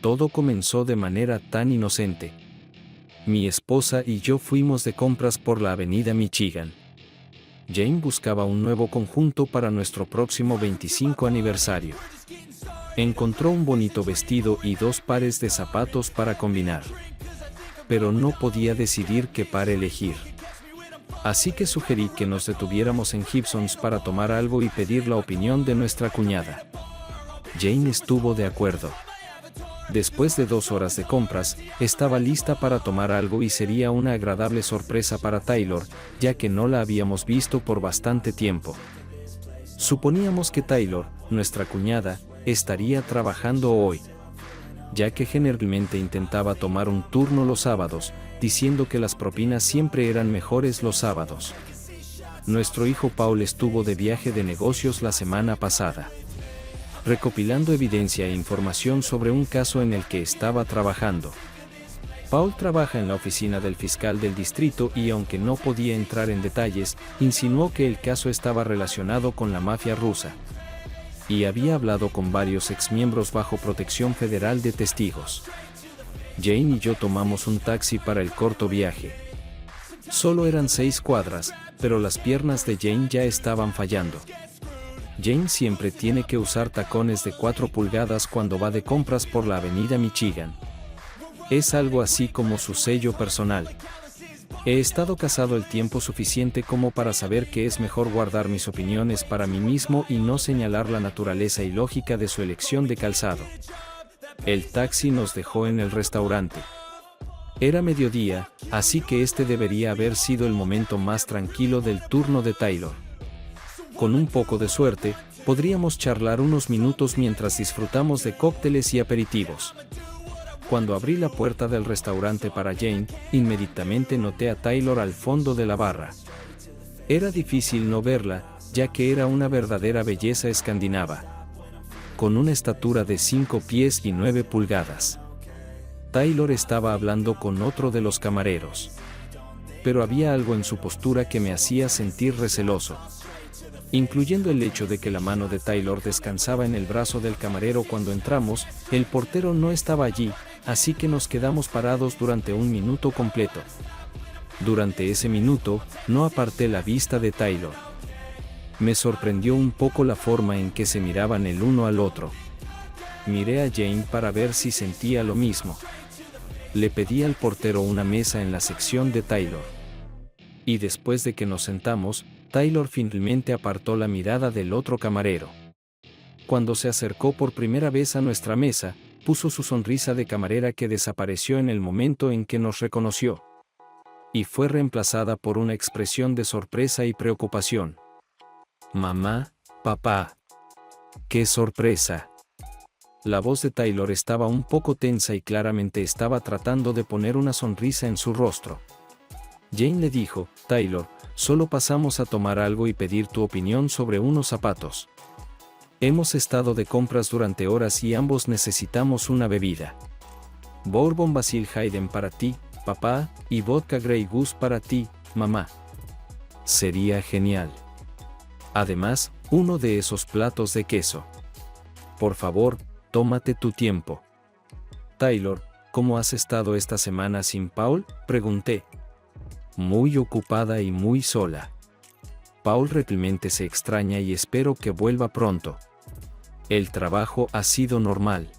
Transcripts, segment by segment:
Todo comenzó de manera tan inocente. Mi esposa y yo fuimos de compras por la avenida Michigan. Jane buscaba un nuevo conjunto para nuestro próximo 25 aniversario. Encontró un bonito vestido y 2 pares de zapatos para combinar. Pero no podía decidir qué par elegir. Así que sugerí que nos detuviéramos en Gibson's para tomar algo y pedir la opinión de nuestra cuñada. Jane estuvo de acuerdo. Después de 2 horas de compras, estaba lista para tomar algo y sería una agradable sorpresa para Taylor, ya que no la habíamos visto por bastante tiempo. Suponíamos que Taylor, nuestra cuñada, estaría trabajando hoy, ya que generalmente intentaba tomar un turno los sábados, diciendo que las propinas siempre eran mejores los sábados. Nuestro hijo Paul estuvo de viaje de negocios la semana pasada, recopilando evidencia e información sobre un caso en el que estaba trabajando. Paul trabaja en la oficina del fiscal del distrito y aunque no podía entrar en detalles, insinuó que el caso estaba relacionado con la mafia rusa. Y había hablado con varios exmiembros bajo protección federal de testigos. Jane y yo tomamos un taxi para el corto viaje. Solo eran 6 cuadras, pero las piernas de Jane ya estaban fallando. Jane siempre tiene que usar tacones de 4 pulgadas cuando va de compras por la avenida Michigan. Es algo así como su sello personal. He estado casado el tiempo suficiente como para saber que es mejor guardar mis opiniones para mí mismo y no señalar la naturaleza ilógica de su elección de calzado. El taxi nos dejó en el restaurante. Era mediodía, así que este debería haber sido el momento más tranquilo del turno de Taylor. Con un poco de suerte, podríamos charlar unos minutos mientras disfrutamos de cócteles y aperitivos. Cuando abrí la puerta del restaurante para Jane, inmediatamente noté a Taylor al fondo de la barra. Era difícil no verla, ya que era una verdadera belleza escandinava, con una estatura de 5 pies y 9 pulgadas. Taylor estaba hablando con otro de los camareros. Pero había algo en su postura que me hacía sentir receloso, incluyendo el hecho de que la mano de Taylor descansaba en el brazo del camarero cuando entramos. El portero no estaba allí, así que nos quedamos parados durante 1 minuto completo. Durante ese minuto, no aparté la vista de Taylor. Me sorprendió un poco la forma en que se miraban el uno al otro. Miré a Jane para ver si sentía lo mismo. Le pedí al portero una mesa en la sección de Taylor. Y después de que nos sentamos, Taylor finalmente apartó la mirada del otro camarero. Cuando se acercó por primera vez a nuestra mesa, puso su sonrisa de camarera que desapareció en el momento en que nos reconoció. Y fue reemplazada por una expresión de sorpresa y preocupación. «Mamá, papá. ¡Qué sorpresa!». La voz de Taylor estaba un poco tensa y claramente estaba tratando de poner una sonrisa en su rostro. Jane le dijo: «Taylor, solo pasamos a tomar algo y pedir tu opinión sobre unos zapatos. Hemos estado de compras durante horas y ambos necesitamos una bebida. Bourbon Basil Hayden para ti, papá, y vodka Grey Goose para ti, mamá. Sería genial. Además, uno de esos platos de queso. Por favor, tómate tu tiempo». «Taylor, ¿cómo has estado esta semana sin Paul?», pregunté. «Muy ocupada y muy sola. Paul realmente se extraña y espero que vuelva pronto. El trabajo ha sido normal.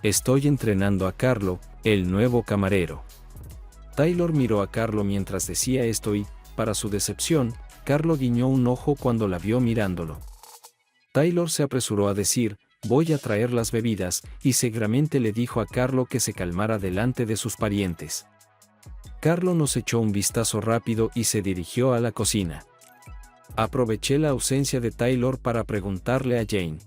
Estoy entrenando a Carlo, el nuevo camarero». Taylor miró a Carlo mientras decía esto y, para su decepción, Carlo guiñó un ojo cuando la vio mirándolo. Taylor se apresuró a decir: «Voy a traer las bebidas», y seguramente le dijo a Carlo que se calmara delante de sus parientes. Carlo nos echó un vistazo rápido y se dirigió a la cocina. Aproveché la ausencia de Taylor para preguntarle a Jane: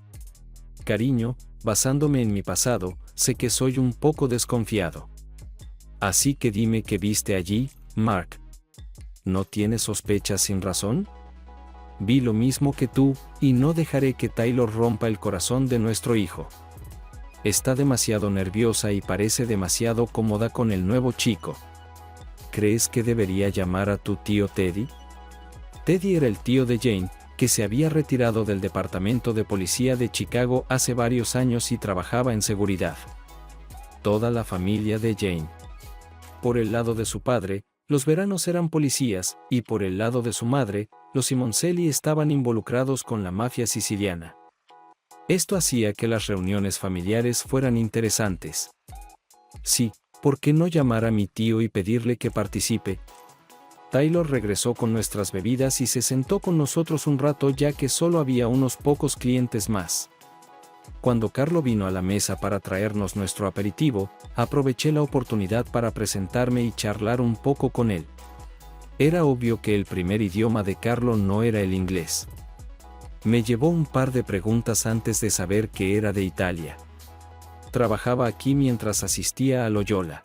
«Cariño, basándome en mi pasado, sé que soy un poco desconfiado. Así que dime qué viste allí, Mark. ¿No tienes sospechas sin razón?». «Vi lo mismo que tú, y no dejaré que Taylor rompa el corazón de nuestro hijo. Está demasiado nerviosa y parece demasiado cómoda con el nuevo chico. ¿Crees que debería llamar a tu tío Teddy?». Teddy era el tío de Jane, que se había retirado del departamento de policía de Chicago hace varios años y trabajaba en seguridad. toda la familia de Jane. Por el lado de su padre, los Veranos eran policías, y por el lado de su madre, los Simoncelli estaban involucrados con la mafia siciliana. Esto hacía que las reuniones familiares fueran interesantes. Sí, ¿por qué no llamar a mi tío y pedirle que participe? Taylor regresó con nuestras bebidas y se sentó con nosotros un rato ya que solo había unos pocos clientes más. Cuando Carlo vino a la mesa para traernos nuestro aperitivo, aproveché la oportunidad para presentarme y charlar un poco con él. Era obvio que el primer idioma de Carlo no era el inglés. Me llevó un par de preguntas antes de saber que era de Italia. Trabajaba aquí mientras asistía a Loyola.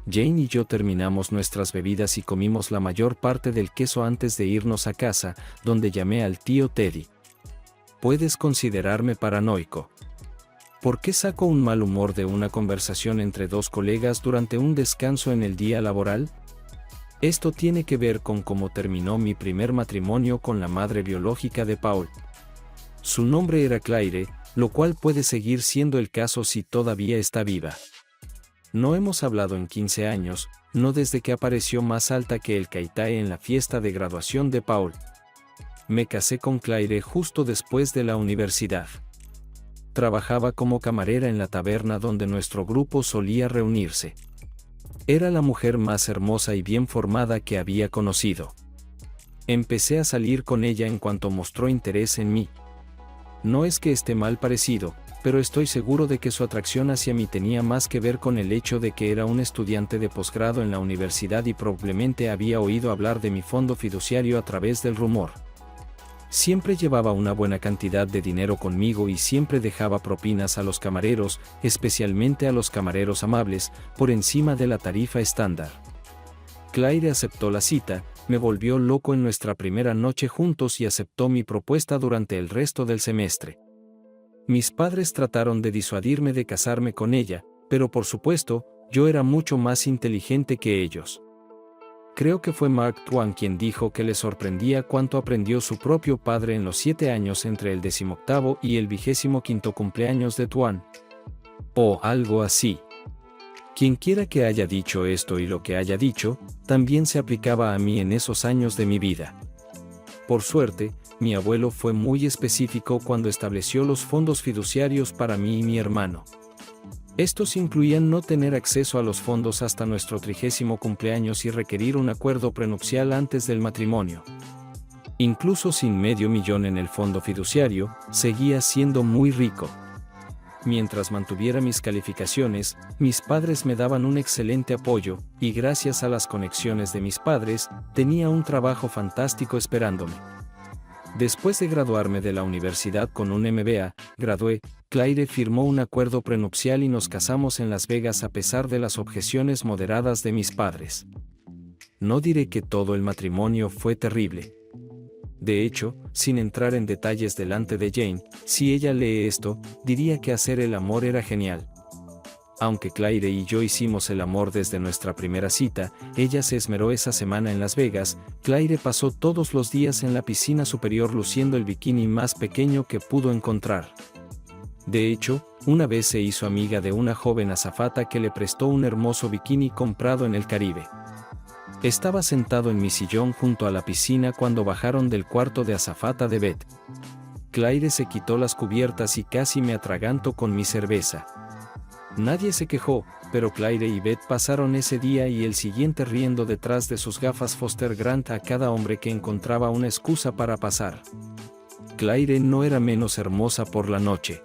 Jane y yo terminamos nuestras bebidas y comimos la mayor parte del queso antes de irnos a casa, donde llamé al tío Teddy. Puedes considerarme paranoico. ¿Por qué saco un mal humor de una conversación entre dos colegas durante un descanso en el día laboral? Esto tiene que ver con cómo terminó mi primer matrimonio con la madre biológica de Paul. Su nombre era Claire, lo cual puede seguir siendo el caso si todavía está viva. No hemos hablado en 15 años, no desde que apareció más alta que el Kaitae en la fiesta de graduación de Paul. Me casé con Claire justo después de la universidad. Trabajaba como camarera en la taberna donde nuestro grupo solía reunirse. Era la mujer más hermosa y bien formada que había conocido. Empecé a salir con ella en cuanto mostró interés en mí. No es que esté mal parecido, pero estoy seguro de que su atracción hacia mí tenía más que ver con el hecho de que era un estudiante de posgrado en la universidad y probablemente había oído hablar de mi fondo fiduciario a través del rumor. Siempre llevaba una buena cantidad de dinero conmigo y siempre dejaba propinas a los camareros, especialmente a los camareros amables, por encima de la tarifa estándar. Claire aceptó la cita, me volvió loco en nuestra primera noche juntos y aceptó mi propuesta durante el resto del semestre. Mis padres trataron de disuadirme de casarme con ella, pero por supuesto, yo era mucho más inteligente que ellos. Creo que fue Mark Twain quien dijo que le sorprendía cuánto aprendió su propio padre en los 7 años entre el 18º y el 25º cumpleaños de Twain. O algo así. Quienquiera que haya dicho esto y lo que haya dicho, también se aplicaba a mí en esos años de mi vida. Por suerte, mi abuelo fue muy específico cuando estableció los fondos fiduciarios para mí y mi hermano. Estos incluían no tener acceso a los fondos hasta nuestro 30º cumpleaños y requerir un acuerdo prenupcial antes del matrimonio. Incluso sin $500,000 en el fondo fiduciario, seguía siendo muy rico. Mientras mantuviera mis calificaciones, mis padres me daban un excelente apoyo, y gracias a las conexiones de mis padres, tenía un trabajo fantástico esperándome. Después de graduarme de la universidad con un MBA, gradué, Claire firmó un acuerdo prenupcial y nos casamos en Las Vegas a pesar de las objeciones moderadas de mis padres. No diré que todo el matrimonio fue terrible. De hecho, sin entrar en detalles delante de Jane, si ella lee esto, diría que hacer el amor era genial. Aunque Claire y yo hicimos el amor desde nuestra primera cita, ella se esmeró esa semana en Las Vegas. Claire pasó todos los días en la piscina superior luciendo el bikini más pequeño que pudo encontrar. De hecho, una vez se hizo amiga de una joven azafata que le prestó un hermoso bikini comprado en el Caribe. Estaba sentado en mi sillón junto a la piscina cuando bajaron del cuarto de azafata de Beth. Claire se quitó las cubiertas y casi me atragantó con mi cerveza. Nadie se quejó, pero Claire y Beth pasaron ese día y el siguiente riendo detrás de sus gafas Foster Grant a cada hombre que encontraba una excusa para pasar. Claire no era menos hermosa por la noche.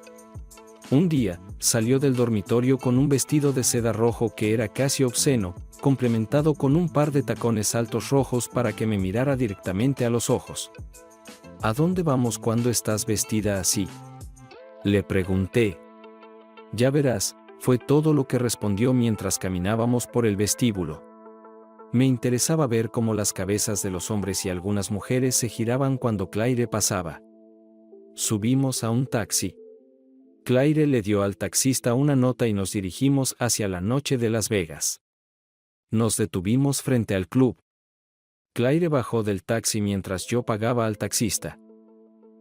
Un día, salió del dormitorio con un vestido de seda rojo que era casi obsceno, complementado con un par de tacones altos rojos para que me mirara directamente a los ojos. ¿A dónde vamos cuando estás vestida así?, le pregunté. Ya verás, fue todo lo que respondió mientras caminábamos por el vestíbulo. Me interesaba ver cómo las cabezas de los hombres y algunas mujeres se giraban cuando Claire pasaba. Subimos a un taxi. Claire le dio al taxista una nota y nos dirigimos hacia la noche de Las Vegas. Nos detuvimos frente al club. Claire bajó del taxi mientras yo pagaba al taxista.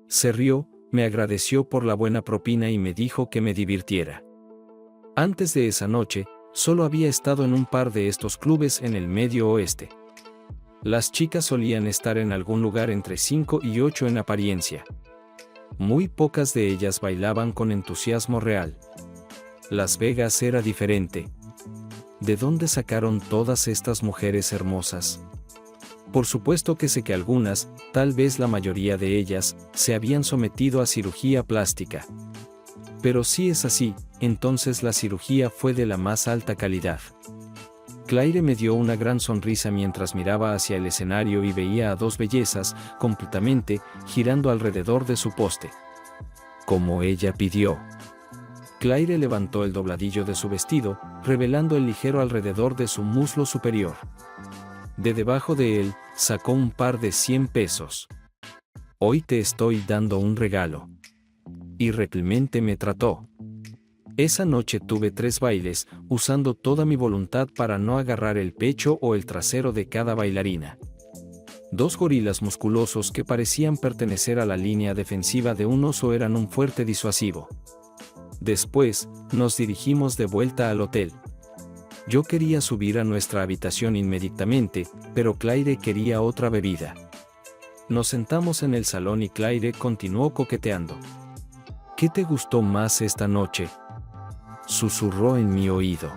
Se rió, me agradeció por la buena propina y me dijo que me divirtiera. Antes de esa noche, solo había estado en un par de estos clubes en el Medio Oeste. Las chicas solían estar en algún lugar entre 5 y 8 en apariencia. Muy pocas de ellas bailaban con entusiasmo real. Las Vegas era diferente. ¿De dónde sacaron todas estas mujeres hermosas? Por supuesto que sé que algunas, tal vez la mayoría de ellas, se habían sometido a cirugía plástica. Pero si es así, entonces la cirugía fue de la más alta calidad. Claire me dio una gran sonrisa mientras miraba hacia el escenario y veía a dos bellezas, completamente, girando alrededor de su poste. Como ella pidió. Claire levantó el dobladillo de su vestido, revelando el ligero alrededor de su muslo superior. De debajo de él, sacó un par de 100 pesos. Hoy te estoy dando un regalo. Y realmente me trató. Esa noche tuve 3 bailes, usando toda mi voluntad para no agarrar el pecho o el trasero de cada bailarina. 2 gorilas musculosos que parecían pertenecer a la línea defensiva de un oso eran un fuerte disuasivo. Después, nos dirigimos de vuelta al hotel. Yo quería subir a nuestra habitación inmediatamente, pero Claire quería otra bebida. Nos sentamos en el salón y Claire continuó coqueteando. ¿Qué te gustó más esta noche?, susurró en mi oído.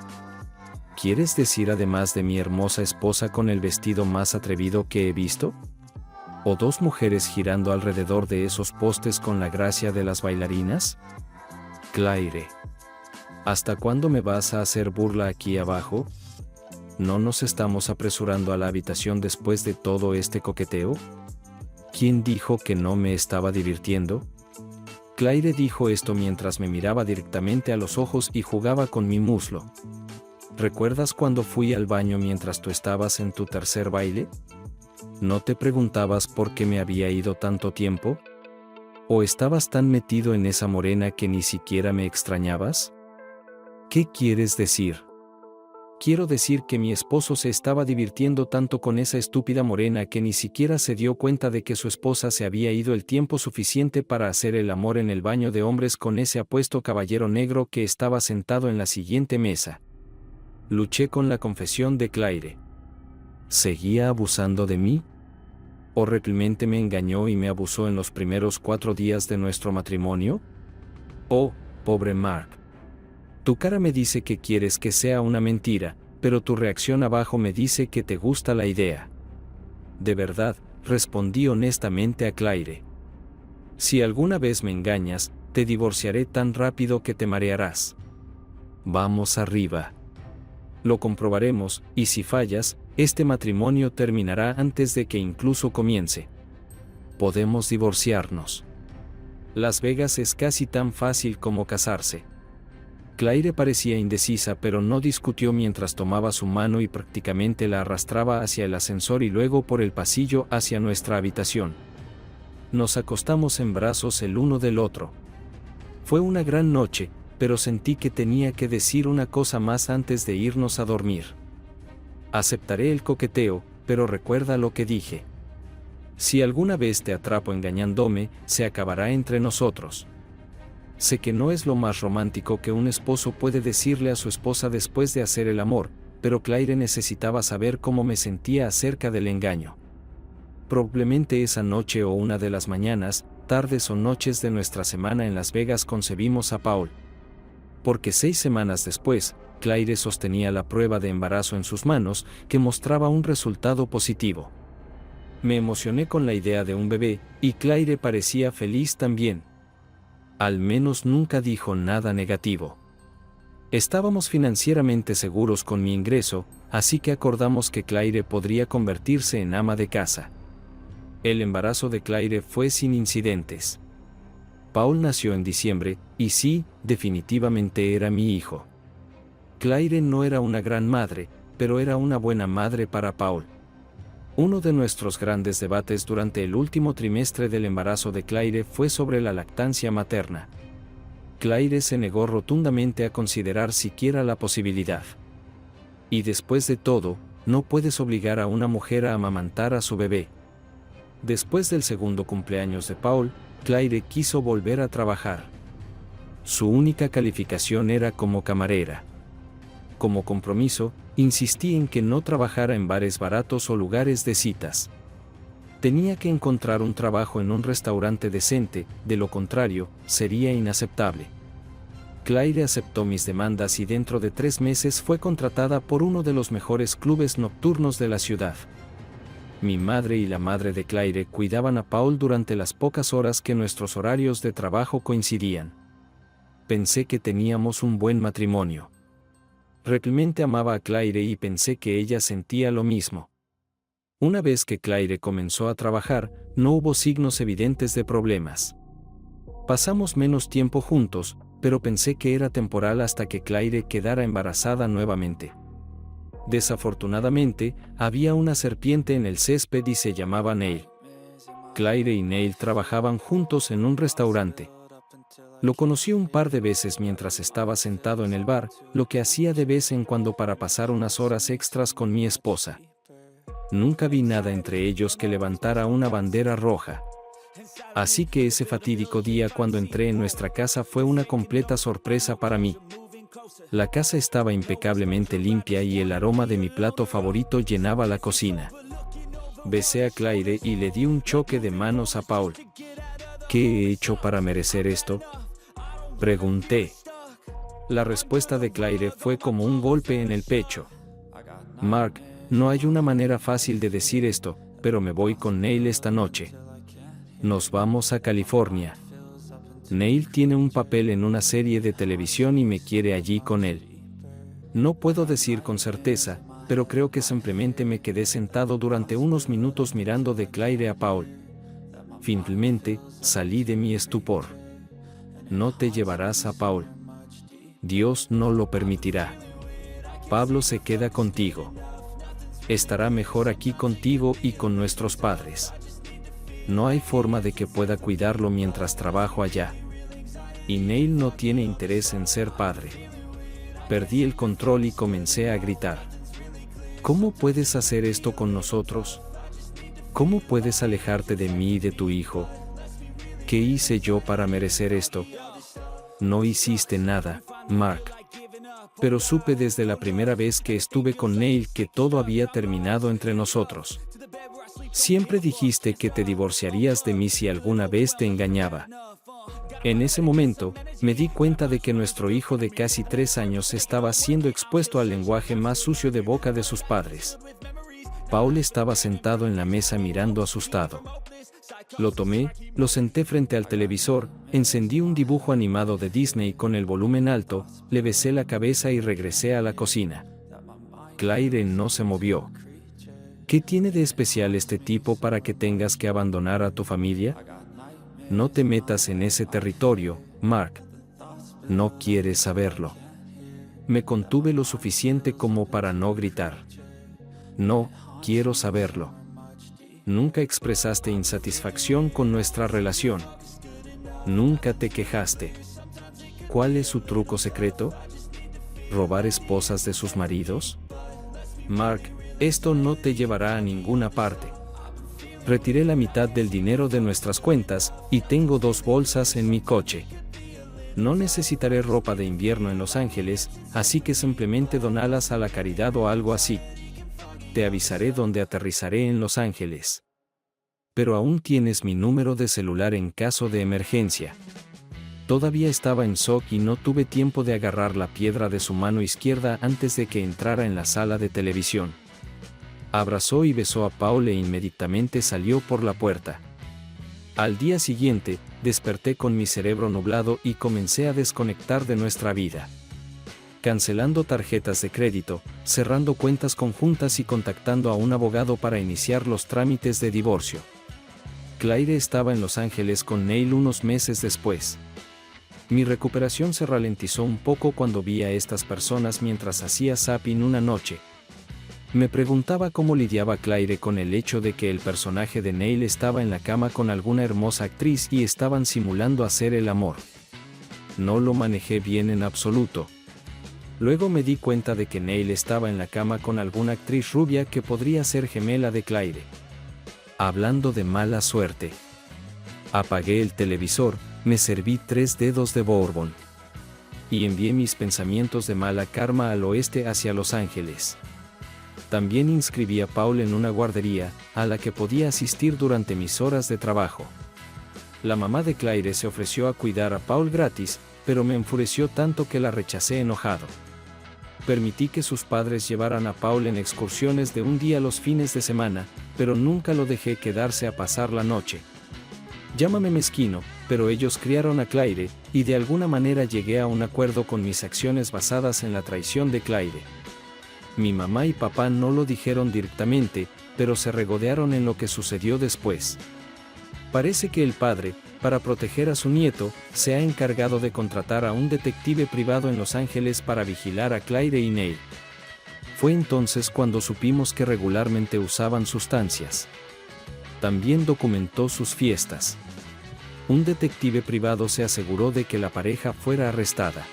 ¿Quieres decir además de mi hermosa esposa con el vestido más atrevido que he visto? ¿O 2 mujeres girando alrededor de esos postes con la gracia de las bailarinas? Claire, ¿hasta cuándo me vas a hacer burla aquí abajo? ¿No nos estamos apresurando a la habitación después de todo este coqueteo? ¿Quién dijo que no me estaba divirtiendo? Claire dijo esto mientras me miraba directamente a los ojos y jugaba con mi muslo. ¿Recuerdas cuando fui al baño mientras tú estabas en tu tercer baile? ¿No te preguntabas por qué me había ido tanto tiempo? ¿O estabas tan metido en esa morena que ni siquiera me extrañabas? ¿Qué quieres decir? Quiero decir que mi esposo se estaba divirtiendo tanto con esa estúpida morena que ni siquiera se dio cuenta de que su esposa se había ido el tiempo suficiente para hacer el amor en el baño de hombres con ese apuesto caballero negro que estaba sentado en la siguiente mesa. Luché con la confesión de Claire. ¿Seguía abusando de mí? ¿O realmente me engañó y me abusó en los primeros 4 días de nuestro matrimonio? Oh, pobre Mark. Tu cara me dice que quieres que sea una mentira, pero tu reacción abajo me dice que te gusta la idea. De verdad, respondí honestamente a Claire. Si alguna vez me engañas, te divorciaré tan rápido que te marearás. Vamos arriba. Lo comprobaremos, y si fallas, este matrimonio terminará antes de que incluso comience. Podemos divorciarnos. Las Vegas es casi tan fácil como casarse. Claire parecía indecisa pero no discutió mientras tomaba su mano y prácticamente la arrastraba hacia el ascensor y luego por el pasillo hacia nuestra habitación. Nos acostamos en brazos el uno del otro. Fue una gran noche, pero sentí que tenía que decir una cosa más antes de irnos a dormir. Aceptaré el coqueteo, pero recuerda lo que dije. Si alguna vez te atrapo engañándome, se acabará entre nosotros. Sé que no es lo más romántico que un esposo puede decirle a su esposa después de hacer el amor, pero Claire necesitaba saber cómo me sentía acerca del engaño. Probablemente esa noche o una de las mañanas, tardes o noches de nuestra semana en Las Vegas concebimos a Paul. Porque 6 semanas después, Claire sostenía la prueba de embarazo en sus manos, que mostraba un resultado positivo. Me emocioné con la idea de un bebé, y Claire parecía feliz también. Al menos nunca dijo nada negativo. Estábamos financieramente seguros con mi ingreso, así que acordamos que Claire podría convertirse en ama de casa. El embarazo de Claire fue sin incidentes. Paul nació en diciembre, y sí, definitivamente era mi hijo. Claire no era una gran madre, pero era una buena madre para Paul. Uno de nuestros grandes debates durante el último trimestre del embarazo de Claire fue sobre la lactancia materna. Claire se negó rotundamente a considerar siquiera la posibilidad. Y después de todo, no puedes obligar a una mujer a amamantar a su bebé. Después del segundo cumpleaños de Paul, Claire quiso volver a trabajar. Su única calificación era como camarera. Como compromiso, insistí en que no trabajara en bares baratos o lugares de citas. Tenía que encontrar un trabajo en un restaurante decente, de lo contrario, sería inaceptable. Claire aceptó mis demandas y dentro de 3 meses fue contratada por uno de los mejores clubes nocturnos de la ciudad. Mi madre y la madre de Claire cuidaban a Paul durante las pocas horas que nuestros horarios de trabajo coincidían. Pensé que teníamos un buen matrimonio. Realmente amaba a Claire y pensé que ella sentía lo mismo. Una vez que Claire comenzó a trabajar, no hubo signos evidentes de problemas. Pasamos menos tiempo juntos, pero pensé que era temporal hasta que Claire quedara embarazada nuevamente. Desafortunadamente, había una serpiente en el césped y se llamaba Neil. Claire y Neil trabajaban juntos en un restaurante. Lo conocí un par de veces mientras estaba sentado en el bar, lo que hacía de vez en cuando para pasar unas horas extras con mi esposa. Nunca vi nada entre ellos que levantara una bandera roja. Así que ese fatídico día cuando entré en nuestra casa fue una completa sorpresa para mí. La casa estaba impecablemente limpia y el aroma de mi plato favorito llenaba la cocina. Besé a Claire y le di un choque de manos a Paul. ¿Qué he hecho para merecer esto?, pregunté. La respuesta de Claire fue como un golpe en el pecho. Mark, no hay una manera fácil de decir esto, pero me voy con Neil esta noche. Nos vamos a California. Neil tiene un papel en una serie de televisión y me quiere allí con él. No puedo decir con certeza, pero creo que simplemente me quedé sentado durante unos minutos mirando de Claire a Paul. Finalmente, salí de mi estupor. No te llevarás a Paul. Dios no lo permitirá. Pablo se queda contigo. Estará mejor aquí contigo y con nuestros padres. No hay forma de que pueda cuidarlo mientras trabajo allá. Y Neil no tiene interés en ser padre. Perdí el control y comencé a gritar. ¿Cómo puedes hacer esto con nosotros? ¿Cómo puedes alejarte de mí y de tu hijo? ¿Qué hice yo para merecer esto? No hiciste nada, Mark. Pero supe desde la primera vez que estuve con Neil que todo había terminado entre nosotros. Siempre dijiste que te divorciarías de mí si alguna vez te engañaba. En ese momento, me di cuenta de que nuestro hijo de casi 3 años estaba siendo expuesto al lenguaje más sucio de boca de sus padres. Paul estaba sentado en la mesa mirando asustado. Lo tomé, lo senté frente al televisor, encendí un dibujo animado de Disney con el volumen alto, le besé la cabeza y regresé a la cocina. Claire no se movió. ¿Qué tiene de especial este tipo para que tengas que abandonar a tu familia? No te metas en ese territorio, Mark. No quieres saberlo. Me contuve lo suficiente como para no gritar. No, quiero saberlo. Nunca expresaste insatisfacción con nuestra relación. Nunca te quejaste. ¿Cuál es su truco secreto? ¿Robar esposas de sus maridos? Mark, esto no te llevará a ninguna parte. Retiré la mitad del dinero de nuestras cuentas, y tengo 2 bolsas en mi coche. No necesitaré ropa de invierno en Los Ángeles, así que simplemente donalas a la caridad o algo así. Te avisaré donde aterrizaré en Los Ángeles. Pero aún tienes mi número de celular en caso de emergencia. Todavía estaba en shock y no tuve tiempo de agarrar la piedra de su mano izquierda antes de que entrara en la sala de televisión. Abrazó y besó a Paul e inmediatamente salió por la puerta. Al día siguiente, desperté con mi cerebro nublado y comencé a desconectar de nuestra vida. Cancelando tarjetas de crédito, cerrando cuentas conjuntas y contactando a un abogado para iniciar los trámites de divorcio. Claire estaba en Los Ángeles con Neil unos meses después. Mi recuperación se ralentizó un poco cuando vi a estas personas mientras hacía zapping una noche. Me preguntaba cómo lidiaba Claire con el hecho de que el personaje de Neil estaba en la cama con alguna hermosa actriz y estaban simulando hacer el amor. No lo manejé bien en absoluto. Luego me di cuenta de que Neil estaba en la cama con alguna actriz rubia que podría ser gemela de Claire. Hablando de mala suerte. Apagué el televisor, me serví 3 dedos de bourbon. y envié mis pensamientos de mala karma al oeste hacia Los Ángeles. También inscribí a Paul en una guardería, a la que podía asistir durante mis horas de trabajo. La mamá de Claire se ofreció a cuidar a Paul gratis, pero me enfureció tanto que la rechacé enojado. Permití que sus padres llevaran a Paul en excursiones de un día los fines de semana, pero nunca lo dejé quedarse a pasar la noche. Llámame mezquino, pero ellos criaron a Claire, y de alguna manera llegué a un acuerdo con mis acciones basadas en la traición de Claire. Mi mamá y papá no lo dijeron directamente, pero se regodearon en lo que sucedió después. Parece que el padre, para proteger a su nieto, se ha encargado de contratar a un detective privado en Los Ángeles para vigilar a Claire y Neil. Fue entonces cuando supimos que regularmente usaban sustancias. También documentó sus fiestas. Un detective privado se aseguró de que la pareja fuera arrestada.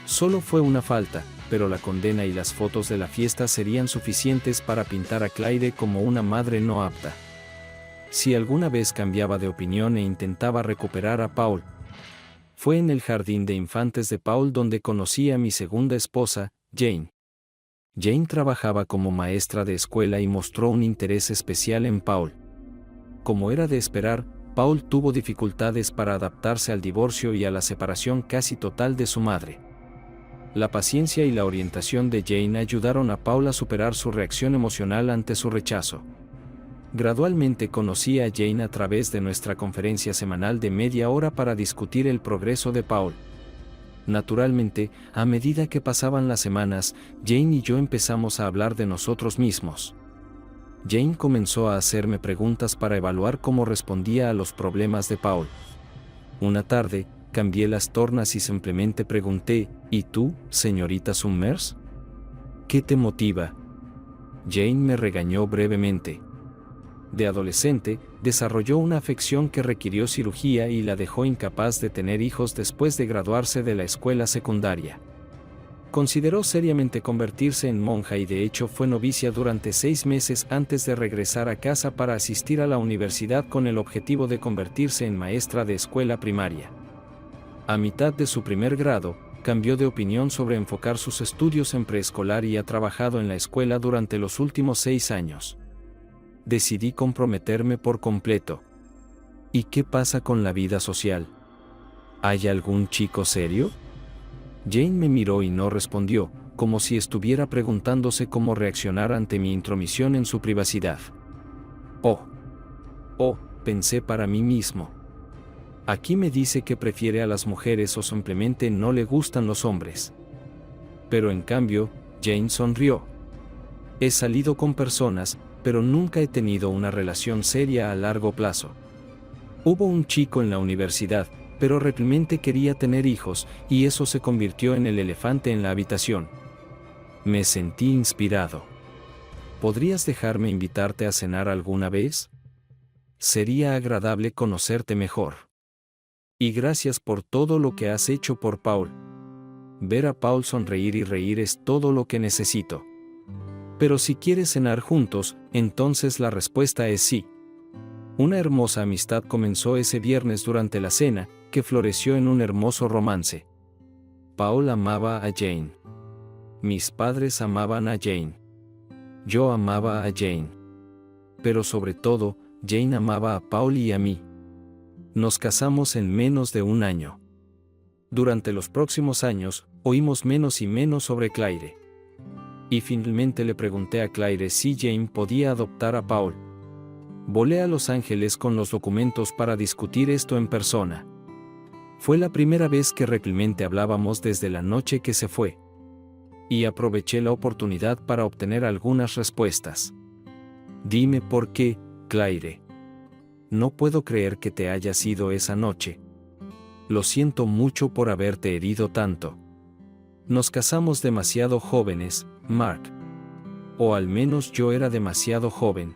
Solo fue una falta, pero la condena y las fotos de la fiesta serían suficientes para pintar a Claire como una madre no apta. Si alguna vez cambiaba de opinión e intentaba recuperar a Paul, fue en el jardín de infantes de Paul donde conocí a mi segunda esposa, Jane. Jane trabajaba como maestra de escuela y mostró un interés especial en Paul. Como era de esperar, Paul tuvo dificultades para adaptarse al divorcio y a la separación casi total de su madre. La paciencia y la orientación de Jane ayudaron a Paul a superar su reacción emocional ante su rechazo. Gradualmente conocí a Jane a través de nuestra conferencia semanal de media hora para discutir el progreso de Paul. Naturalmente, a medida que pasaban las semanas, Jane y yo empezamos a hablar de nosotros mismos. Jane comenzó a hacerme preguntas para evaluar cómo respondía a los problemas de Paul. Una tarde, cambié las tornas y simplemente pregunté, ¿y tú, señorita Summers? ¿Qué te motiva? Jane me regañó brevemente. De adolescente, desarrolló una afección que requirió cirugía y la dejó incapaz de tener hijos después de graduarse de la escuela secundaria. Consideró seriamente convertirse en monja y de hecho fue novicia durante 6 meses antes de regresar a casa para asistir a la universidad con el objetivo de convertirse en maestra de escuela primaria. A mitad de su primer grado, cambió de opinión sobre enfocar sus estudios en preescolar y ha trabajado en la escuela durante los últimos 6 años. Decidí comprometerme por completo. ¿Y qué pasa con la vida social? ¿Hay algún chico serio? Jane me miró y no respondió, como si estuviera preguntándose cómo reaccionar ante mi intromisión en su privacidad. Oh, pensé para mí mismo. Aquí me dice que prefiere a las mujeres o simplemente no le gustan los hombres. Pero en cambio, Jane sonrió. He salido con personas, pero nunca he tenido una relación seria a largo plazo. Hubo un chico en la universidad, pero realmente quería tener hijos, y eso se convirtió en el elefante en la habitación. Me sentí inspirado. ¿Podrías dejarme invitarte a cenar alguna vez? Sería agradable conocerte mejor. Y gracias por todo lo que has hecho por Paul. Ver a Paul sonreír y reír es todo lo que necesito. Pero si quieres cenar juntos, entonces la respuesta es sí. Una hermosa amistad comenzó ese viernes durante la cena, que floreció en un hermoso romance. Paul amaba a Jane. Mis padres amaban a Jane. Yo amaba a Jane. Pero sobre todo, Jane amaba a Paul y a mí. Nos casamos en menos de un año. Durante los próximos años, oímos menos y menos sobre Claire. Y finalmente le pregunté a Claire si Jane podía adoptar a Paul. Volé a Los Ángeles con los documentos para discutir esto en persona. Fue la primera vez que realmente hablábamos desde la noche que se fue. Y aproveché la oportunidad para obtener algunas respuestas. Dime por qué, Claire. No puedo creer que te hayas ido esa noche. Lo siento mucho por haberte herido tanto. Nos casamos demasiado jóvenes, Mark. O al menos yo era demasiado joven.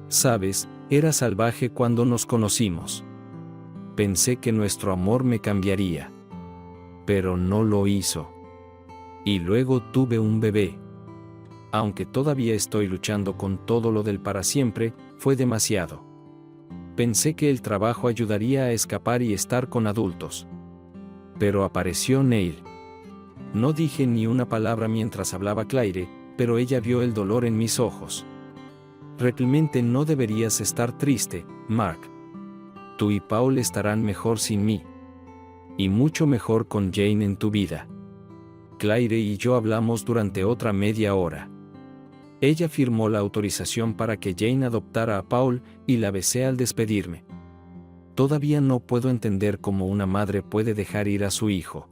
Sabes, era salvaje cuando nos conocimos. Pensé que nuestro amor me cambiaría. Pero no lo hizo. Y luego tuve un bebé. Aunque todavía estoy luchando con todo lo del para siempre, fue demasiado. Pensé que el trabajo ayudaría a escapar y estar con adultos. Pero apareció Neil. No dije ni una palabra mientras hablaba Claire, pero ella vio el dolor en mis ojos. Realmente no deberías estar triste, Mark. Tú y Paul estarán mejor sin mí. Y mucho mejor con Jane en tu vida. Claire y yo hablamos durante otra media hora. Ella firmó la autorización para que Jane adoptara a Paul y la besé al despedirme. Todavía no puedo entender cómo una madre puede dejar ir a su hijo.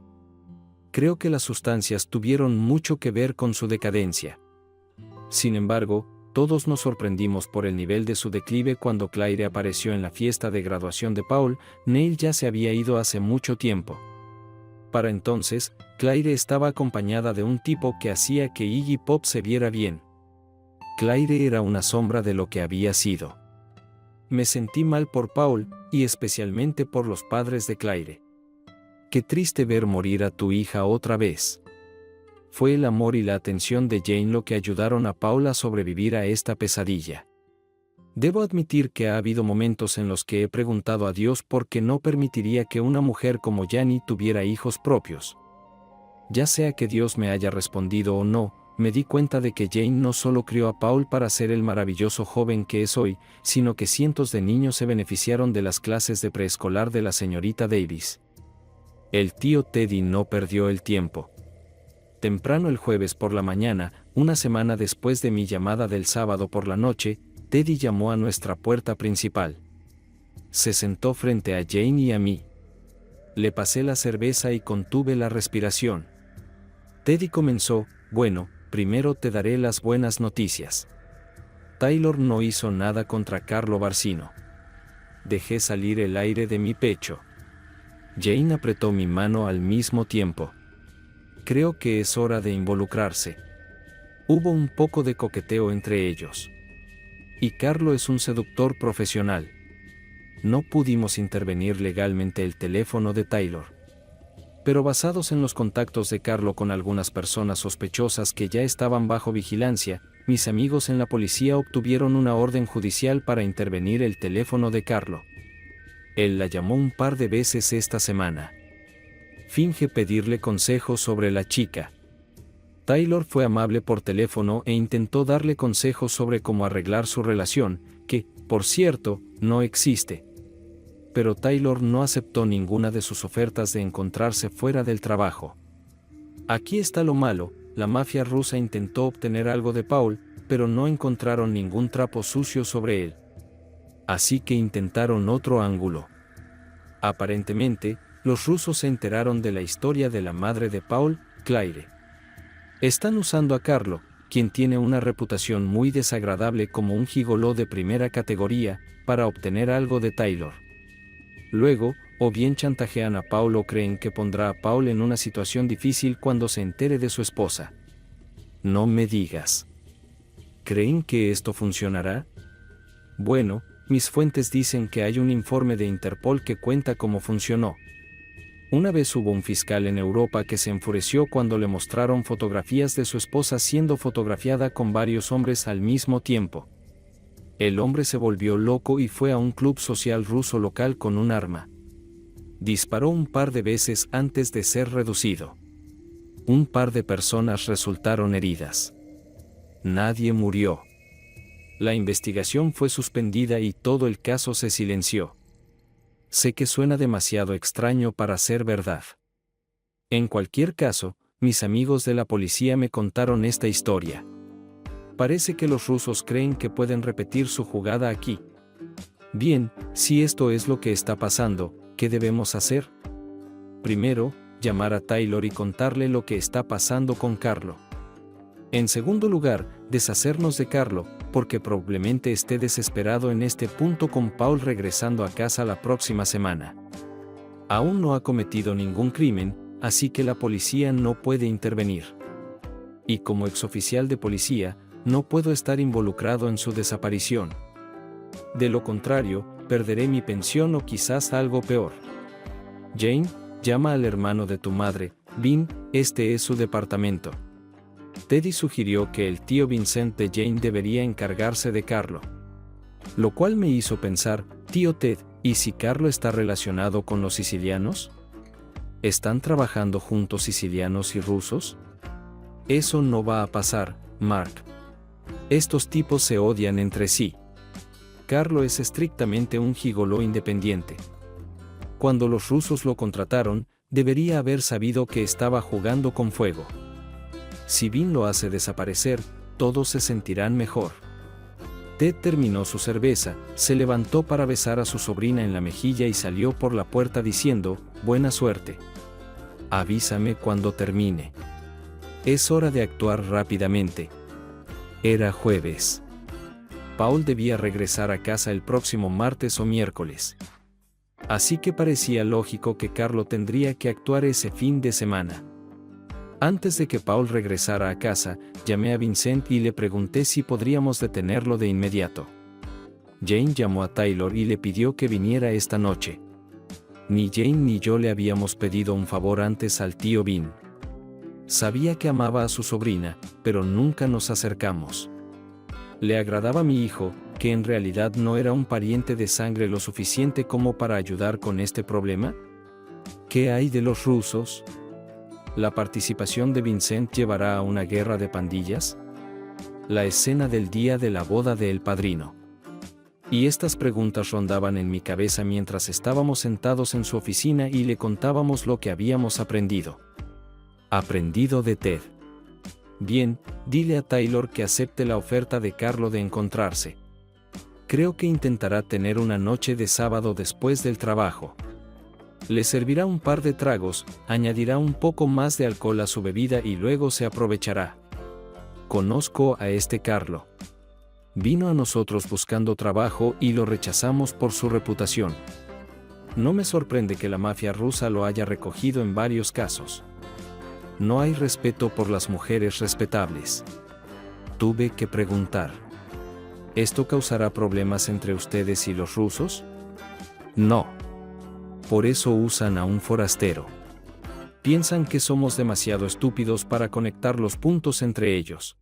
Creo que las sustancias tuvieron mucho que ver con su decadencia. Sin embargo, todos nos sorprendimos por el nivel de su declive cuando Claire apareció en la fiesta de graduación de Paul. Neil ya se había ido hace mucho tiempo. Para entonces, Claire estaba acompañada de un tipo que hacía que Iggy Pop se viera bien. Claire era una sombra de lo que había sido. Me sentí mal por Paul, y especialmente por los padres de Claire. Qué triste ver morir a tu hija otra vez. Fue el amor y la atención de Jane lo que ayudaron a Paul a sobrevivir a esta pesadilla. Debo admitir que ha habido momentos en los que he preguntado a Dios por qué no permitiría que una mujer como Janie tuviera hijos propios. Ya sea que Dios me haya respondido o no, me di cuenta de que Jane no solo crió a Paul para ser el maravilloso joven que es hoy, sino que cientos de niños se beneficiaron de las clases de preescolar de la señorita Davis. El tío Teddy no perdió el tiempo. Temprano el jueves por la mañana, una semana después de mi llamada del sábado por la noche, Teddy llamó a nuestra puerta principal. Se sentó frente a Jane y a mí. Le pasé la cerveza y contuve la respiración. Teddy comenzó: bueno, primero te daré las buenas noticias. Taylor no hizo nada contra Carlo Barcino. Dejé salir el aire de mi pecho. Jane apretó mi mano al mismo tiempo. Creo que es hora de involucrarse. Hubo un poco de coqueteo entre ellos. Y Carlo es un seductor profesional. No pudimos intervenir legalmente el teléfono de Taylor. Pero basados en los contactos de Carlo con algunas personas sospechosas que ya estaban bajo vigilancia, mis amigos en la policía obtuvieron una orden judicial para intervenir el teléfono de Carlo. Él la llamó un par de veces esta semana. Finge pedirle consejos sobre la chica. Taylor fue amable por teléfono e intentó darle consejos sobre cómo arreglar su relación, que, por cierto, no existe. Pero Taylor no aceptó ninguna de sus ofertas de encontrarse fuera del trabajo. Aquí está lo malo: la mafia rusa intentó obtener algo de Paul, pero no encontraron ningún trapo sucio sobre él. Así que intentaron otro ángulo. Aparentemente, los rusos se enteraron de la historia de la madre de Paul, Claire. Están usando a Carlo, quien tiene una reputación muy desagradable como un gigoló de primera categoría, para obtener algo de Taylor. Luego, o bien chantajean a Paul o creen que pondrá a Paul en una situación difícil cuando se entere de su esposa. No me digas. ¿Creen que esto funcionará? Bueno, mis fuentes dicen que hay un informe de Interpol que cuenta cómo funcionó. Una vez hubo un fiscal en Europa que se enfureció cuando le mostraron fotografías de su esposa siendo fotografiada con varios hombres al mismo tiempo. El hombre se volvió loco y fue a un club social ruso local con un arma. Disparó un par de veces antes de ser reducido. Un par de personas resultaron heridas. Nadie murió. La investigación fue suspendida y todo el caso se silenció. Sé que suena demasiado extraño para ser verdad. En cualquier caso, mis amigos de la policía me contaron esta historia. Parece que los rusos creen que pueden repetir su jugada aquí. Bien, si esto es lo que está pasando, ¿qué debemos hacer? Primero, llamar a Taylor y contarle lo que está pasando con Carlo. En segundo lugar, deshacernos de Carlo, porque probablemente esté desesperado en este punto con Paul regresando a casa la próxima semana. Aún no ha cometido ningún crimen, así que la policía no puede intervenir. Y como exoficial de policía, no puedo estar involucrado en su desaparición. De lo contrario, perderé mi pensión o quizás algo peor. Jane, llama al hermano de tu madre, Vin, este es su departamento. Teddy sugirió que el tío Vincent de Jane debería encargarse de Carlo. Lo cual me hizo pensar: tío Ted, ¿y si Carlo está relacionado con los sicilianos? ¿Están trabajando juntos sicilianos y rusos? Eso no va a pasar, Mark. Estos tipos se odian entre sí. Carlo es estrictamente un gigoló independiente. Cuando los rusos lo contrataron, debería haber sabido que estaba jugando con fuego. Si Vin lo hace desaparecer, todos se sentirán mejor. Ted terminó su cerveza, se levantó para besar a su sobrina en la mejilla y salió por la puerta diciendo, «Buena suerte. Avísame cuando termine. Es hora de actuar rápidamente». Era jueves. Paul debía regresar a casa el próximo martes o miércoles. Así que parecía lógico que Carlo tendría que actuar ese fin de semana. Antes de que Paul regresara a casa, llamé a Vincent y le pregunté si podríamos detenerlo de inmediato. Jane llamó a Taylor y le pidió que viniera esta noche. Ni Jane ni yo le habíamos pedido un favor antes al tío Vin. Sabía que amaba a su sobrina, pero nunca nos acercamos. Le agradaba a mi hijo, que en realidad no era un pariente de sangre lo suficiente como para ayudar con este problema. ¿Qué hay de los rusos? ¿La participación de Vincent llevará a una guerra de pandillas? La escena del día de la boda de El Padrino. Y estas preguntas rondaban en mi cabeza mientras estábamos sentados en su oficina y le contábamos lo que habíamos aprendido. Aprendido de Ted. Bien, dile a Taylor que acepte la oferta de Carlo de encontrarse. Creo que intentará tener una noche de sábado después del trabajo. Le servirá un par de tragos, añadirá un poco más de alcohol a su bebida y luego se aprovechará. Conozco a este Carlo. Vino a nosotros buscando trabajo y lo rechazamos por su reputación. No me sorprende que la mafia rusa lo haya recogido en varios casos. No hay respeto por las mujeres respetables. Tuve que preguntar. ¿Esto causará problemas entre ustedes y los rusos? No. Por eso usan a un forastero. Piensan que somos demasiado estúpidos para conectar los puntos entre ellos.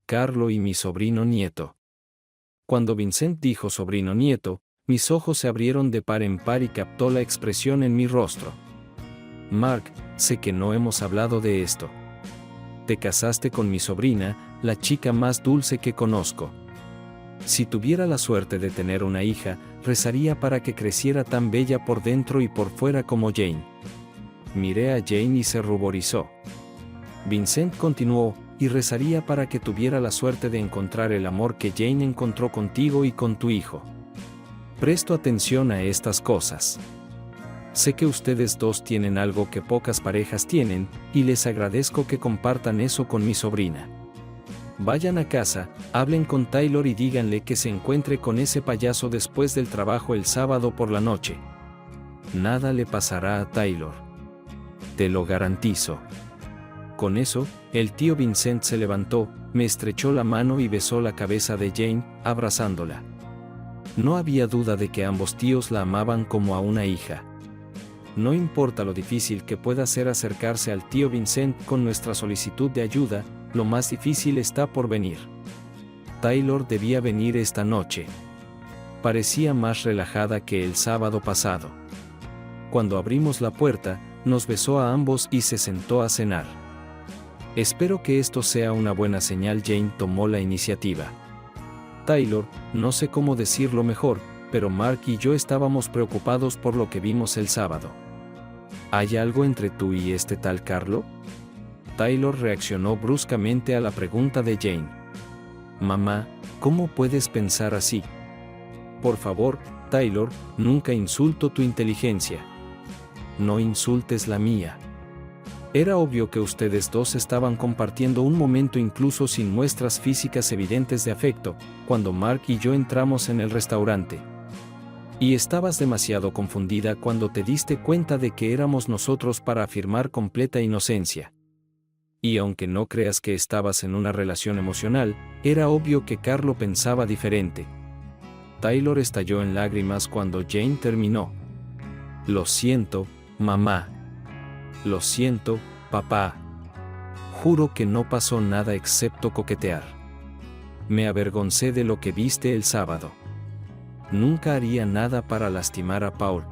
Carlo y mi sobrino nieto. Cuando Vincent dijo sobrino nieto, mis ojos se abrieron de par en par y captó la expresión en mi rostro. Mark, sé que no hemos hablado de esto. Te casaste con mi sobrina, la chica más dulce que conozco. Si tuviera la suerte de tener una hija, rezaría para que creciera tan bella por dentro y por fuera como Jane. Miré a Jane y se ruborizó. Vincent continuó, y rezaría para que tuviera la suerte de encontrar el amor que Jane encontró contigo y con tu hijo. Presto atención a estas cosas. Sé que ustedes dos tienen algo que pocas parejas tienen, y les agradezco que compartan eso con mi sobrina. Vayan a casa, hablen con Taylor y díganle que se encuentre con ese payaso después del trabajo el sábado por la noche. Nada le pasará a Taylor. Te lo garantizo. Con eso, el tío Vincent se levantó, me estrechó la mano y besó la cabeza de Jane, abrazándola. No había duda de que ambos tíos la amaban como a una hija. No importa lo difícil que pueda ser acercarse al tío Vincent con nuestra solicitud de ayuda, lo más difícil está por venir. Taylor debía venir esta noche. Parecía más relajada que el sábado pasado. Cuando abrimos la puerta, nos besó a ambos y se sentó a cenar. Espero que esto sea una buena señal. Jane tomó la iniciativa. Taylor, no sé cómo decirlo mejor, pero Mark y yo estábamos preocupados por lo que vimos el sábado. ¿Hay algo entre tú y este tal Carlo? Taylor reaccionó bruscamente a la pregunta de Jane. Mamá, ¿cómo puedes pensar así? Por favor, Taylor, nunca insulto tu inteligencia. No insultes la mía. Era obvio que ustedes dos estaban compartiendo un momento incluso sin muestras físicas evidentes de afecto, cuando Mark y yo entramos en el restaurante. Y estabas demasiado confundida cuando te diste cuenta de que éramos nosotros para afirmar completa inocencia. Y aunque no creas que estabas en una relación emocional, era obvio que Carlo pensaba diferente. Taylor estalló en lágrimas cuando Jane terminó. Lo siento, mamá. Lo siento, papá. Juro que no pasó nada excepto coquetear. Me avergoncé de lo que viste el sábado. Nunca haría nada para lastimar a Paul.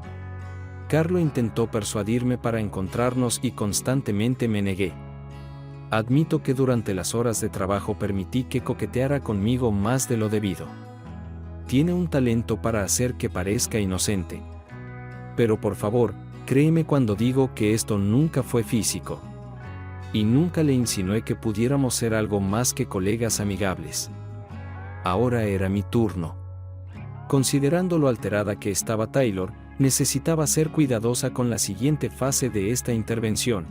Carlo intentó persuadirme para encontrarnos y constantemente me negué. Admito que durante las horas de trabajo permití que coqueteara conmigo más de lo debido. Tiene un talento para hacer que parezca inocente. Pero por favor, créeme cuando digo que esto nunca fue físico. Y nunca le insinué que pudiéramos ser algo más que colegas amigables. Ahora era mi turno. Considerando lo alterada que estaba Taylor, necesitaba ser cuidadosa con la siguiente fase de esta intervención.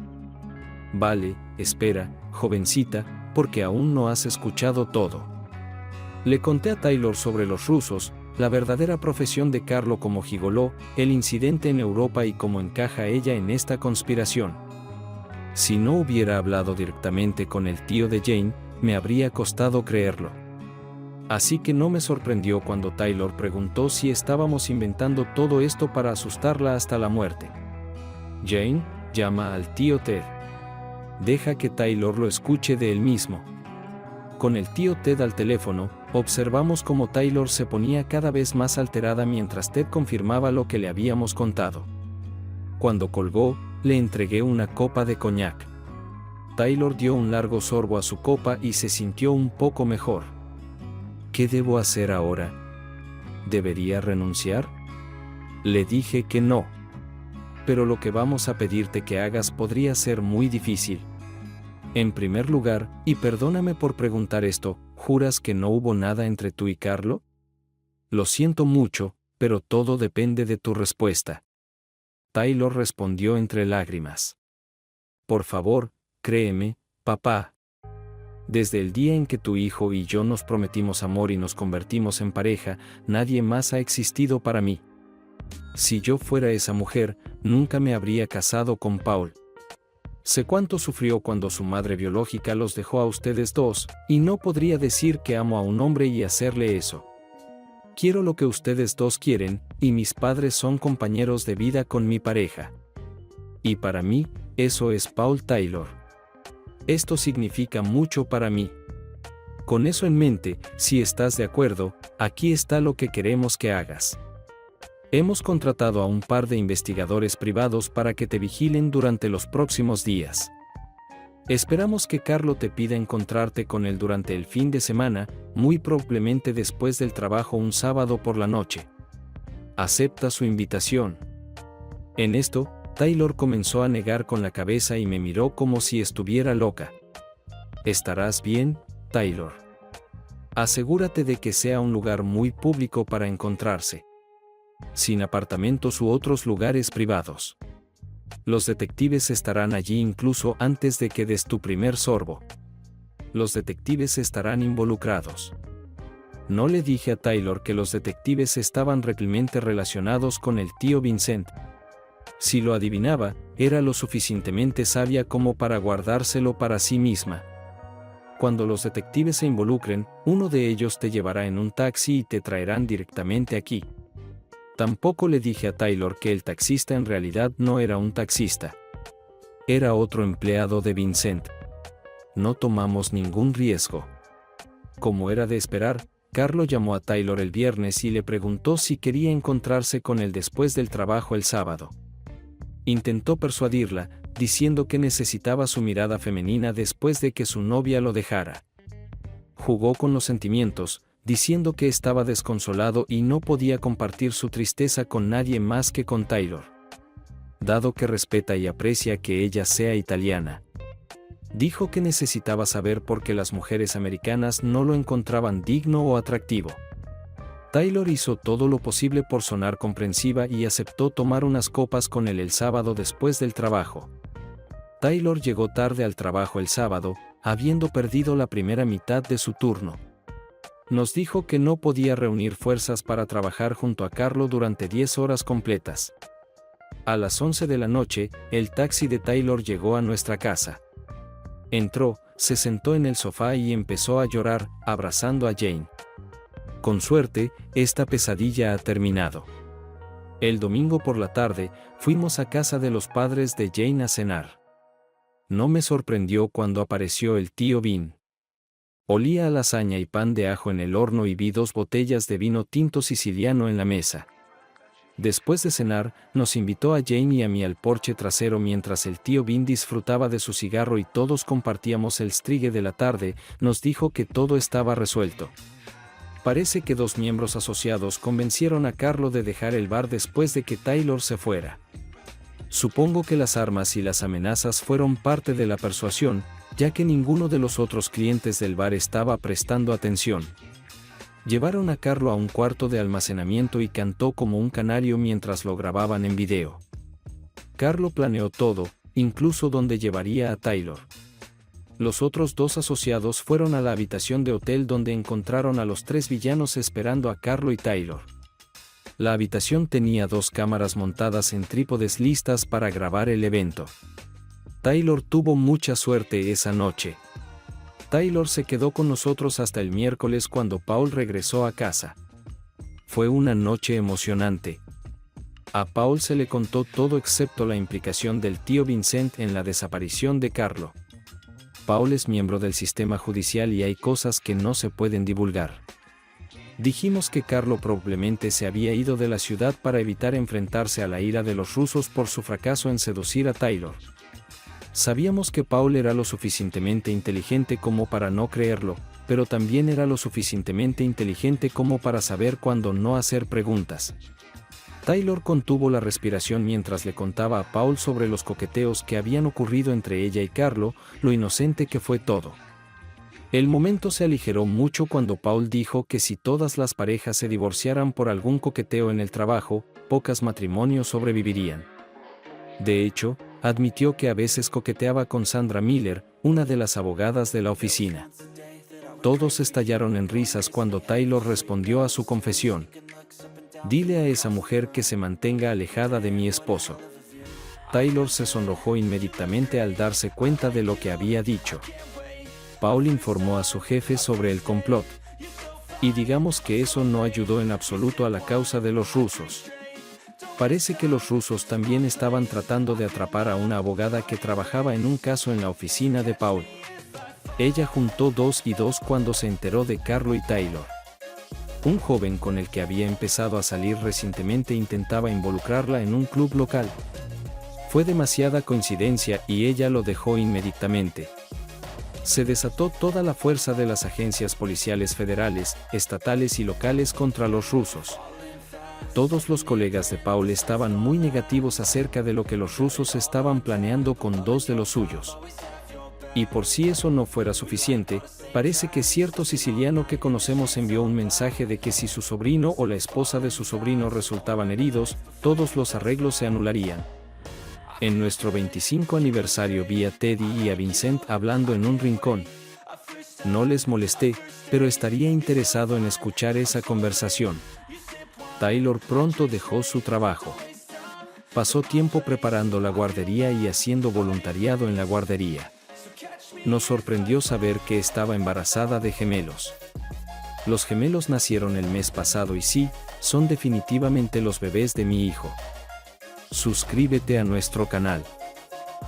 Vale, espera, jovencita, porque aún no has escuchado todo. Le conté a Taylor sobre los rusos, la verdadera profesión de Carlo como gigoló, el incidente en Europa y cómo encaja ella en esta conspiración. Si no hubiera hablado directamente con el tío de Jane, me habría costado creerlo. Así que no me sorprendió cuando Taylor preguntó si estábamos inventando todo esto para asustarla hasta la muerte. Jane, llama al tío Ted. Deja que Taylor lo escuche de él mismo. Con el tío Ted al teléfono, observamos cómo Taylor se ponía cada vez más alterada mientras Ted confirmaba lo que le habíamos contado. Cuando colgó, le entregué una copa de coñac. Taylor dio un largo sorbo a su copa y se sintió un poco mejor. ¿Qué debo hacer ahora? ¿Debería renunciar? Le dije que no. Pero lo que vamos a pedirte que hagas podría ser muy difícil. En primer lugar, y perdóname por preguntar esto, ¿juras que no hubo nada entre tú y Carlo? Lo siento mucho, pero todo depende de tu respuesta. Taylor respondió entre lágrimas. Por favor, créeme, papá. Desde el día en que tu hijo y yo nos prometimos amor y nos convertimos en pareja, nadie más ha existido para mí. Si yo fuera esa mujer, nunca me habría casado con Paul. Sé cuánto sufrió cuando su madre biológica los dejó a ustedes dos, y no podría decir que amo a un hombre y hacerle eso. Quiero lo que ustedes dos quieren, y mis padres son compañeros de vida con mi pareja. Y para mí, eso es Paul Taylor. Esto significa mucho para mí. Con eso en mente, si estás de acuerdo, aquí está lo que queremos que hagas. Hemos contratado a un par de investigadores privados para que te vigilen durante los próximos días. Esperamos que Carlo te pida encontrarte con él durante el fin de semana, muy probablemente después del trabajo un sábado por la noche. Acepta su invitación. En esto, Taylor comenzó a negar con la cabeza y me miró como si estuviera loca. ¿Estarás bien, Taylor? Asegúrate de que sea un lugar muy público para encontrarse. Sin apartamentos u otros lugares privados. Los detectives estarán allí incluso antes de que des tu primer sorbo. Los detectives estarán involucrados. No le dije a Taylor que los detectives estaban realmente relacionados con el tío Vincent. Si lo adivinaba, era lo suficientemente sabia como para guardárselo para sí misma. Cuando los detectives se involucren, uno de ellos te llevará en un taxi y te traerán directamente aquí. Tampoco le dije a Taylor que el taxista en realidad no era un taxista. Era otro empleado de Vincent. No tomamos ningún riesgo. Como era de esperar, Carlo llamó a Taylor el viernes y le preguntó si quería encontrarse con él después del trabajo el sábado. Intentó persuadirla, diciendo que necesitaba su mirada femenina después de que su novia lo dejara. Jugó con los sentimientos, diciendo que estaba desconsolado y no podía compartir su tristeza con nadie más que con Taylor. Dado que respeta y aprecia que ella sea italiana. Dijo que necesitaba saber por qué las mujeres americanas no lo encontraban digno o atractivo. Taylor hizo todo lo posible por sonar comprensiva y aceptó tomar unas copas con él el sábado después del trabajo. Taylor llegó tarde al trabajo el sábado, habiendo perdido la primera mitad de su turno. Nos dijo que no podía reunir fuerzas para trabajar junto a Carlo durante 10 horas completas. A las 11 de la noche, el taxi de Taylor llegó a nuestra casa. Entró, se sentó en el sofá y empezó a llorar, abrazando a Jane. Con suerte, esta pesadilla ha terminado. El domingo por la tarde, fuimos a casa de los padres de Jane a cenar. No me sorprendió cuando apareció el tío Vin. Olía a lasaña y pan de ajo en el horno y vi 2 botellas de vino tinto siciliano en la mesa. Después de cenar, nos invitó a Jane y a mí al porche trasero mientras el tío Ben disfrutaba de su cigarro y todos compartíamos el strigue de la tarde. Nos dijo que todo estaba resuelto. Parece que 2 miembros asociados convencieron a Carlo de dejar el bar después de que Taylor se fuera. Supongo que las armas y las amenazas fueron parte de la persuasión, ya que ninguno de los otros clientes del bar estaba prestando atención. Llevaron a Carlo a un cuarto de almacenamiento y cantó como un canario mientras lo grababan en video. Carlo planeó todo, incluso dónde llevaría a Taylor. Los otros 2 asociados fueron a la habitación de hotel donde encontraron a los 3 villanos esperando a Carlo y Taylor. La habitación tenía 2 cámaras montadas en trípodes listas para grabar el evento. Taylor tuvo mucha suerte esa noche. Taylor se quedó con nosotros hasta el miércoles cuando Paul regresó a casa. Fue una noche emocionante. A Paul se le contó todo excepto la implicación del tío Vincent en la desaparición de Carlo. Paul es miembro del sistema judicial y hay cosas que no se pueden divulgar. Dijimos que Carlo probablemente se había ido de la ciudad para evitar enfrentarse a la ira de los rusos por su fracaso en seducir a Taylor. Sabíamos que Paul era lo suficientemente inteligente como para no creerlo, pero también era lo suficientemente inteligente como para saber cuándo no hacer preguntas. Taylor contuvo la respiración mientras le contaba a Paul sobre los coqueteos que habían ocurrido entre ella y Carlo, lo inocente que fue todo. El momento se aligeró mucho cuando Paul dijo que si todas las parejas se divorciaran por algún coqueteo en el trabajo, pocos matrimonios sobrevivirían. De hecho, admitió que a veces coqueteaba con Sandra Miller, una de las abogadas de la oficina. Todos estallaron en risas cuando Taylor respondió a su confesión. «Dile a esa mujer que se mantenga alejada de mi esposo». Taylor se sonrojó inmediatamente al darse cuenta de lo que había dicho. Paul informó a su jefe sobre el complot. Y digamos que eso no ayudó en absoluto a la causa de los rusos. Parece que los rusos también estaban tratando de atrapar a una abogada que trabajaba en un caso en la oficina de Paul. Ella juntó 2 y 2 cuando se enteró de Carlo y Taylor. Un joven con el que había empezado a salir recientemente intentaba involucrarla en un club local. Fue demasiada coincidencia y ella lo dejó inmediatamente. Se desató toda la fuerza de las agencias policiales federales, estatales y locales contra los rusos. Todos los colegas de Paul estaban muy negativos acerca de lo que los rusos estaban planeando con 2 de los suyos. Y por si eso no fuera suficiente, parece que cierto siciliano que conocemos envió un mensaje de que si su sobrino o la esposa de su sobrino resultaban heridos, todos los arreglos se anularían. En nuestro 25 aniversario vi a Teddy y a Vincent hablando en un rincón. No les molesté, pero estaría interesado en escuchar esa conversación. Taylor pronto dejó su trabajo. Pasó tiempo preparando la guardería y haciendo voluntariado en la guardería. Nos sorprendió saber que estaba embarazada de gemelos. Los gemelos nacieron el mes pasado y sí, son definitivamente los bebés de mi hijo. Suscríbete a nuestro canal.